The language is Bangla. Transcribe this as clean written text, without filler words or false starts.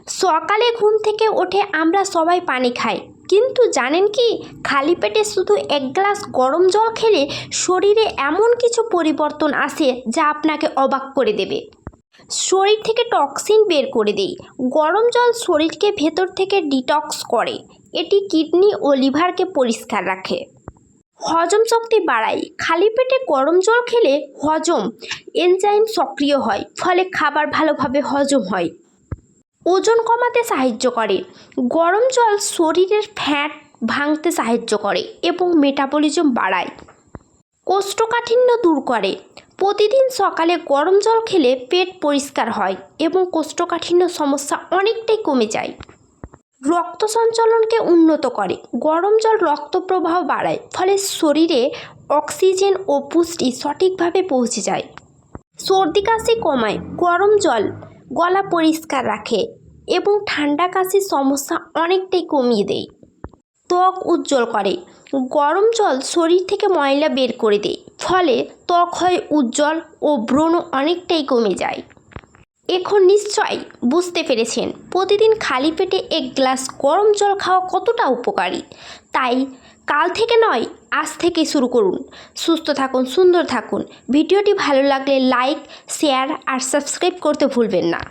সকালে ঘুম থেকে উঠে আমরা সবাই পানি খাই, কিন্তু জানেন কি, খালি পেটে শুধু এক গ্লাস গরম জল খেলে শরীরে এমন কিছু পরিবর্তন আসে যা আপনাকে অবাক করে দেবে। শরীর থেকে টক্সিন বের করে দেয়। গরম জল শরীরকে ভেতর থেকে ডিটক্স করে। এটি কিডনি ও লিভারকে পরিষ্কার রাখে। হজম শক্তি বাড়ায়। খালি পেটে গরম জল খেলে হজম এনজাইম সক্রিয় হয়, ফলে খাবার ভালোভাবে হজম হয়। ওজন কমাতে সাহায্য করে। গরম জল শরীরের ফ্যাট ভাঙতে সাহায্য করে এবং মেটাবলিজম বাড়ায়। কোষ্ঠকাঠিন্য দূর করে। প্রতিদিন সকালে গরম জল খেলে পেট পরিষ্কার হয় এবং কোষ্ঠকাঠিন্য সমস্যা অনেকটাই কমে যায়। রক্ত সঞ্চালনকে উন্নত করে। গরম জল রক্ত প্রবাহ বাড়ায়, ফলে শরীরে অক্সিজেন ও পুষ্টি সঠিকভাবে পৌঁছে যায়। সর্দি কাশি কমায়। গরম জল গলা পরিষ্কার রাখে এবং ঠান্ডা কাশির সমস্যা অনেকটাই কমিয়ে দেয়। ত্বক উজ্জ্বল করে। গরম জল শরীর থেকে ময়লা বের করে দেয়, ফলে ত্বক হয় উজ্জ্বল ও ব্রণ অনেকটাই কমে যায়। এখন নিশ্চয়ই বুঝতে পেরেছেন প্রতিদিন খালি পেটে এক গ্লাস গরম জল খাওয়া কতটা উপকারী। তাই কাল থেকে নয়, আজ থেকে শুরু করুন। সুস্থ থাকুন, সুন্দর থাকুন। ভিডিওটি ভালো লাগলে লাইক, শেয়ার আর সাবস্ক্রাইব করতে ভুলবেন না।